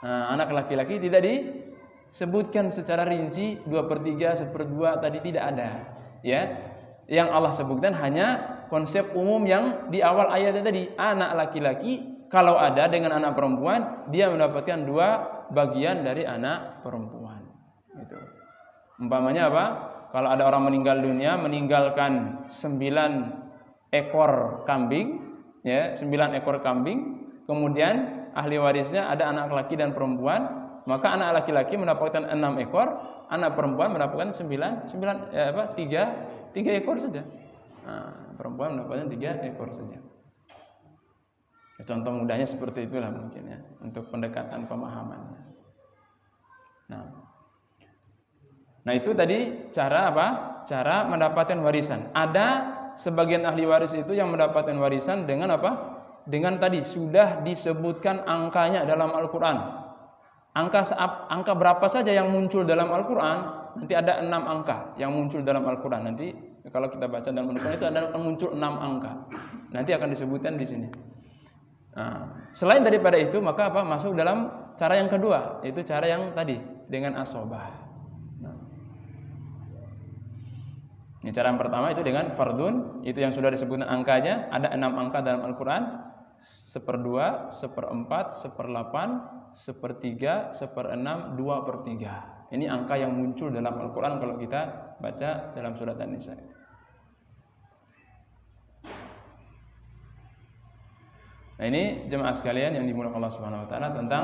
Nah, anak laki-laki tidak disebutkan secara rinci 2/3, 1/2 tadi tidak ada. Ya, yang Allah sebutkan hanya konsep umum yang di awal ayatnya tadi. Anak laki-laki kalau ada dengan anak perempuan, dia mendapatkan 2 bagian dari anak perempuan. Gitu. Umpamanya apa? Kalau ada orang meninggal dunia meninggalkan 9 ekor kambing, ya, 9 ekor kambing, kemudian ahli warisnya ada anak laki dan perempuan, maka anak laki-laki mendapatkan 6 ekor, anak perempuan mendapatkan 3 ekor saja. Nah, perempuan mendapatkan 3 ekor saja. Contoh mudahnya seperti itulah mungkin ya, untuk pendekatan pemahamannya. Nah, itu tadi cara apa? Cara mendapatkan warisan. Ada sebagian ahli waris itu yang mendapatkan warisan dengan apa? Dengan tadi sudah disebutkan angkanya dalam Al-Qur'an. Angka berapa saja yang muncul dalam Al-Qur'an? Nanti ada 6 angka yang muncul dalam Al-Qur'an. Nanti kalau kita baca dalam Al-Qur'an itu ada muncul 6 angka. Nanti akan disebutkan di sini. Nah, selain daripada itu maka apa? Masuk dalam cara yang kedua, yaitu cara yang tadi dengan asobah. Nah, ini cara yang pertama itu dengan fardun, itu yang sudah disebutkan angkanya, ada 6 angka dalam Al-Qur'an. 1/2, 1/4, 1/8, 1/3, 1/6, 2/3. Ini angka yang muncul dalam Al-Qur'an kalau kita baca dalam surat An-Nisa. Nah, ini jemaah sekalian yang dimuliakan Allah Subhanahu wa taala tentang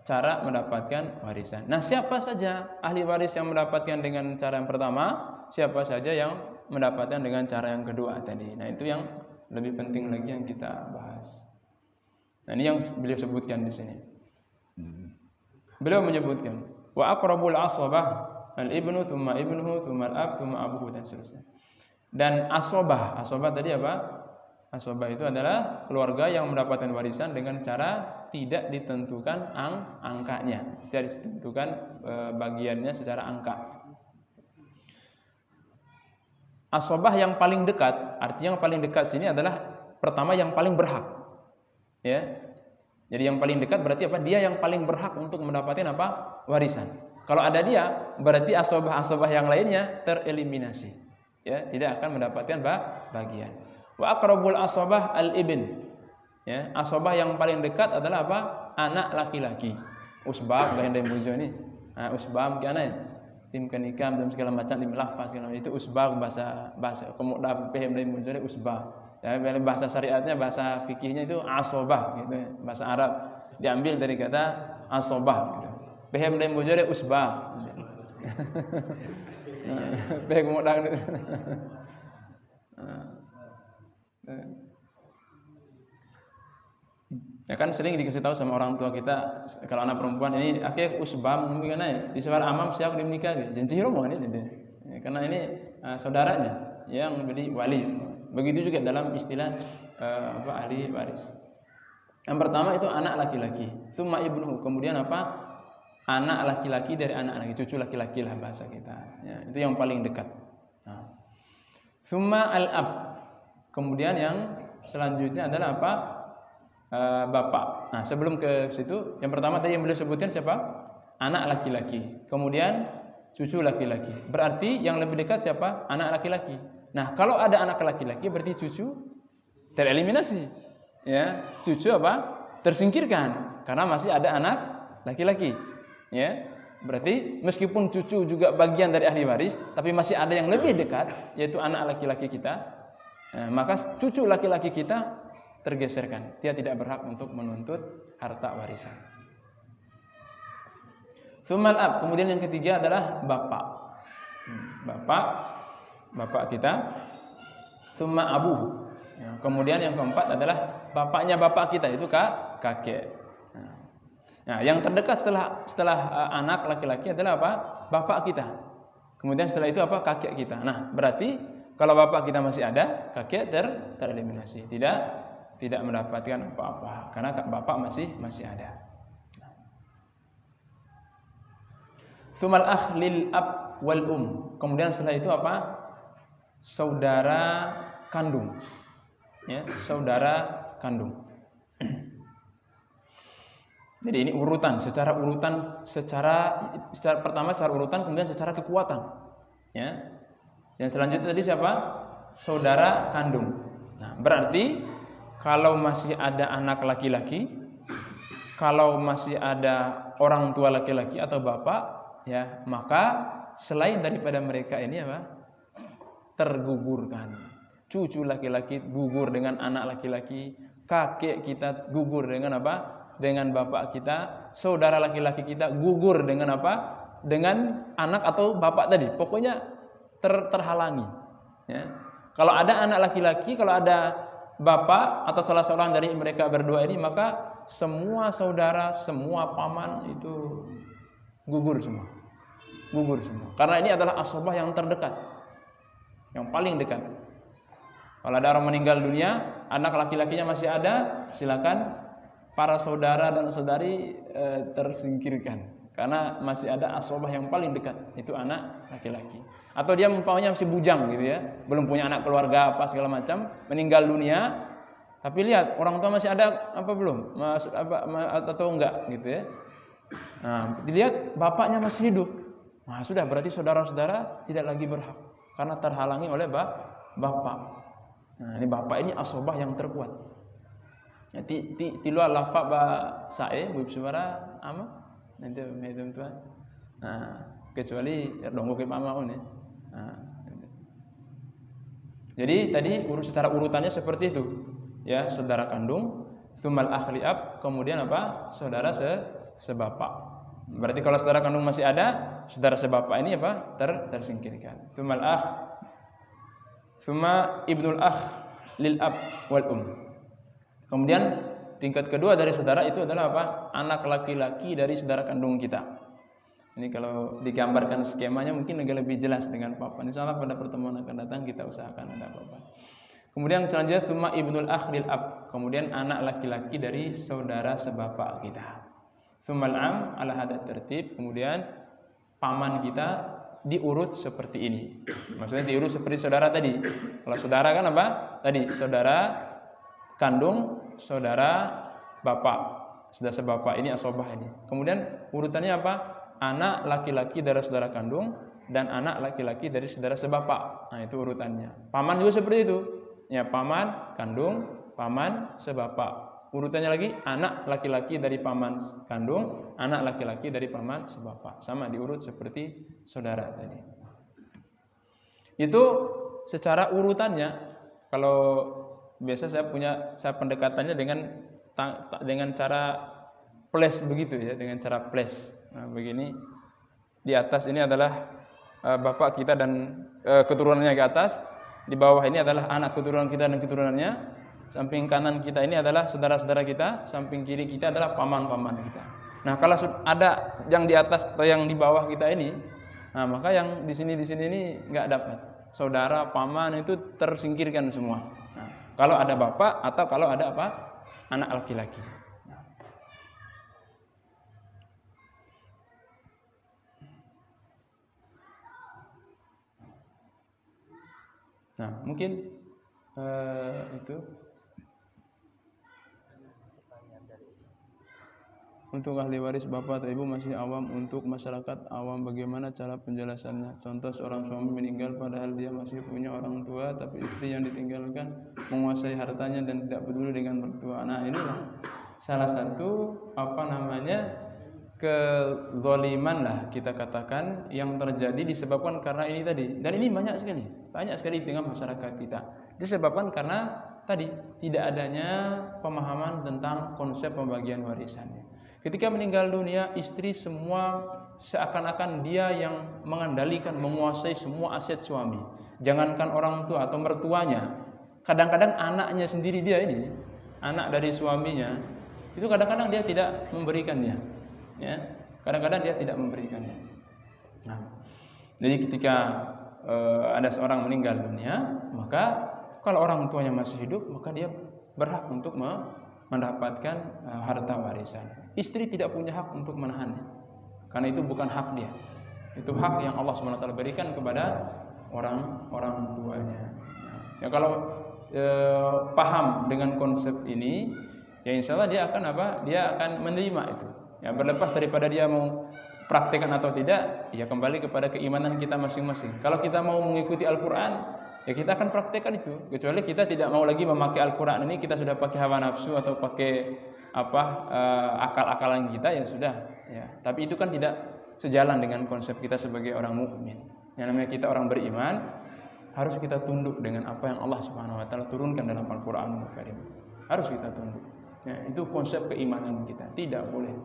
cara mendapatkan warisan. Nah, siapa saja ahli waris yang mendapatkan dengan cara yang pertama, siapa saja yang mendapatkan dengan cara yang kedua tadi. Nah, itu yang lebih penting lagi yang kita bahas. Nah, ini yang beliau sebutkan di sini. Beliau menyebutkan wa aqrabul asabah al-ibnu tsumma ibnuhu tsumma al-ab tsumma abuhu dan seterusnya. Dan asobah tadi apa? Asobah itu adalah keluarga yang mendapatkan warisan dengan cara tidak ditentukan angkanya, tidak ditentukan bagiannya secara angka. Asobah yang paling dekat, artinya yang paling dekat sini adalah pertama yang paling berhak. Ya. Jadi yang paling dekat berarti apa? Dia yang paling berhak untuk mendapatkan apa? Warisan. Kalau ada dia, berarti asobah yang lainnya tereliminasi. Ya, tidak akan mendapatkan bagian. Wa aqrabul asabah al-ibn. Ya, asabah yang paling dekat adalah apa? Anak laki-laki. Usbab kayak dari bujo ini. Nah, usbab kiana ya? Tim kenikam dan segala macam di lafaz segala itu usbab bahasa kemudian paham dari bujo usbab. Ya, bahasa syariatnya, bahasa fikihnya itu asabah gitu ya. Bahasa Arab diambil dari kata asabah gitu. Paham dari bujo usbab. Paham kemudian ya kan sering dikasih tahu sama orang tua kita kalau anak perempuan ini akhirnya usbam mungkin kan di sewar amam siap dinikah gitu janji romo ini karena ini saudaranya yang menjadi wali. Begitu juga dalam istilah ahli waris. Yang pertama itu anak laki-laki, summa ibnuhu, kemudian apa? Anak laki-laki dari anak laki, cucu laki-laki lah bahasa kita. Ya, itu yang paling dekat. Nah. Summa al-ab, kemudian yang selanjutnya adalah apa? Bapak. Nah, sebelum ke situ, yang pertama tadi yang beliau sebutkan siapa? Anak laki-laki. Kemudian cucu laki-laki. Berarti yang lebih dekat siapa? Anak laki-laki. Nah, kalau ada anak laki-laki berarti cucu tereliminasi. Ya, cucu apa? Tersingkirkan karena masih ada anak laki-laki. Ya. Berarti meskipun cucu juga bagian dari ahli waris, tapi masih ada yang lebih dekat yaitu anak laki-laki kita. Nah, maka cucu laki-laki kita tergeserkan. Dia tidak berhak untuk menuntut harta warisan. Tsummal ab, kemudian yang ketiga adalah bapak. Bapak kita. Tsumma abuhu. Ya, kemudian yang keempat adalah bapaknya bapak kita, itu kakek. Nah, yang terdekat setelah anak laki-laki adalah apa? Bapak kita. Kemudian setelah itu apa? Kakek kita. Nah, berarti kalau bapak kita masih ada, kakek tereliminasi. Tidak mendapatkan apa-apa karena bapak masih ada. Tsumal akh lil ab wal Kemudian setelah itu apa? Saudara kandung. Ya, saudara kandung. Jadi ini urutan, secara pertama secara urutan, kemudian secara kekuatan. Ya. Yang selanjutnya tadi siapa? Saudara kandung. Nah, berarti kalau masih ada anak laki-laki, kalau masih ada orang tua laki-laki atau bapak, ya, maka selain daripada mereka ini apa? Tergugurkan. Cucu laki-laki gugur dengan anak laki-laki, kakek kita gugur dengan apa? Dengan bapak kita, saudara laki-laki kita gugur dengan apa? Dengan anak atau bapak tadi. Pokoknya terhalangi. Ya. Kalau ada anak laki-laki, kalau ada bapak atau salah seorang dari mereka berdua ini, maka semua saudara, semua paman itu gugur semua. Gugur semua. Karena ini adalah asabah yang terdekat, yang paling dekat. Kalau ada orang meninggal dunia, anak laki-lakinya masih ada, silakan. Para saudara dan saudari tersingkirkan karena masih ada asabah yang paling dekat, itu anak laki-laki. Atau dia umpamanya masih bujang gitu ya, belum punya anak keluarga apa segala macam, meninggal dunia, tapi lihat orang tua masih ada apa belum, masuk apa atau enggak gitu ya. Nah, dilihat bapaknya masih hidup. Nah, sudah berarti saudara-saudara tidak lagi berhak karena terhalangi oleh bapak. Nah, ini bapak ini asabah yang terkuat. Ya, tiluar lafaz ba sae bu suara ama nanti medem tuan. Nah, kecuali donggo ke mama ini. Nah, jadi tadi secara urutannya seperti itu. Ya, saudara kandung, tsumal akhli ab, kemudian apa? Saudara sebapak. Berarti kalau saudara kandung masih ada, saudara sebapak ini apa? Tersingkirkan. Tsumal akh, tsumma ibnul akh lil ab wal Kemudian tingkat kedua dari saudara itu adalah apa? Anak laki-laki dari saudara kandung kita. Ini kalau digambarkan skemanya mungkin agak lebih jelas dengan papan. Insyaallah pada pertemuan akan datang kita usahakan ada papan. Kemudian selanjutnya tsumma ibnul akh lil ab. Kemudian anak laki-laki dari saudara sebapak kita. Tsummal am ala hadat tertib. Kemudian paman kita diurut seperti ini. Maksudnya diurut seperti saudara tadi. Kalau saudara kan apa? Tadi saudara kandung, saudara bapak, saudara sebapak ini asabah ini. Kemudian urutannya apa? Anak laki-laki dari saudara kandung dan anak laki-laki dari saudara sebapak. Nah, itu urutannya. Paman juga seperti itu. Ya, paman kandung, paman sebapak. Urutannya lagi anak laki-laki dari paman kandung, anak laki-laki dari paman sebapak. Sama diurut seperti saudara tadi. Itu secara urutannya. Kalau biasa saya pendekatannya dengan cara flash begitu ya, dengan cara flash. Nah, begini di atas ini adalah bapak kita dan keturunannya ke atas, di bawah ini adalah anak keturunan kita dan keturunannya, samping kanan kita ini adalah saudara-saudara kita, samping kiri kita adalah paman-paman kita. Nah, kalau ada yang di atas atau yang di bawah kita ini, Nah, maka yang di sini ini nggak dapat. Saudara, paman itu tersingkirkan semua. Nah, kalau ada bapak atau kalau ada apa? Anak laki-laki. Nah, mungkin itu untuk ahli waris bapak atau ibu masih awam. Untuk masyarakat awam bagaimana cara penjelasannya? Contoh, seorang suami meninggal padahal dia masih punya orang tua, tapi istri yang ditinggalkan menguasai hartanya dan tidak peduli dengan mertua. Nah, inilah salah satu kezaliman lah kita katakan yang terjadi disebabkan karena ini tadi. Dan ini banyak sekali dengan masyarakat kita. Disebabkan karena tadi tidak adanya pemahaman tentang konsep pembagian warisannya. Ketika meninggal dunia, istri semua seakan-akan dia yang mengendalikan, menguasai semua aset suami. Jangankan orang tua atau mertuanya, kadang-kadang anaknya sendiri dia ini, anak dari suaminya, itu kadang-kadang dia tidak memberikannya. Ya, kadang-kadang dia tidak memberikannya. Nah, jadi ketika ada seorang meninggal dunia, maka kalau orang tuanya masih hidup, maka dia berhak untuk mendapatkan harta warisan. Istri tidak punya hak untuk menahannya, karena itu bukan hak dia. Itu hak yang Allah SWT berikan kepada orang tuanya. Ya, kalau paham dengan konsep ini, ya insya Allah dia akan Dia akan menerima itu. Ya, berlepas daripada dia mau praktekkan atau tidak, ya kembali kepada keimanan kita masing-masing. Kalau kita mau mengikuti Al-Quran, ya kita akan praktekkan itu. Kecuali kita tidak mau lagi memakai Al-Quran ini, kita sudah pakai hawa nafsu atau pakai akal-akalan kita, ya sudah. Ya. Tapi itu kan tidak sejalan dengan konsep kita sebagai orang mukmin. Yang namanya kita orang beriman, harus kita tunduk dengan apa yang Allah Subhanahu Wa Taala turunkan dalam Al-Quran Karim. Harus kita tunduk. Ya, itu konsep keimanan kita. Tidak boleh.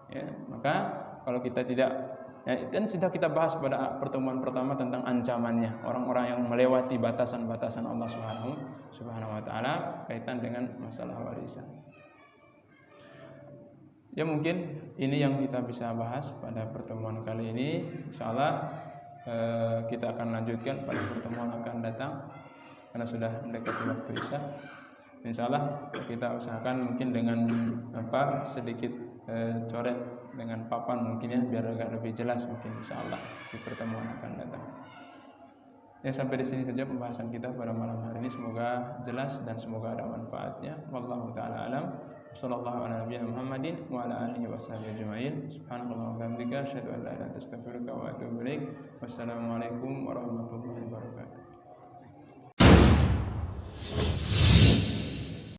Ya, maka kalau kita tidak, ya, dan sudah kita bahas pada pertemuan pertama tentang ancamannya orang-orang yang melewati batasan-batasan Allah Subhanahu Wa Taala kaitan dengan masalah warisan. Ya, mungkin ini yang kita bisa bahas pada pertemuan kali ini. Insyaallah kita akan lanjutkan pada pertemuan akan datang karena sudah mendekati waktu Isya. Insyaallah kita usahakan mungkin dengan sedikit coret dengan papan mungkin ya, biar agak lebih jelas mungkin insyaallah di pertemuan akan datang. Ya, sampai di sini saja pembahasan kita pada malam hari ini. Semoga jelas dan semoga ada manfaatnya. Wallahu taala alam. Sallallahu ala nabiyina Muhammadin wa ala alihi washabihi ajmain. Subhanallah wa bihamdika asyhadu an la ilaha illa anta astaghfiruka wa atubu ilaik. Wassalamualaikum warahmatullahi wabarakatuh.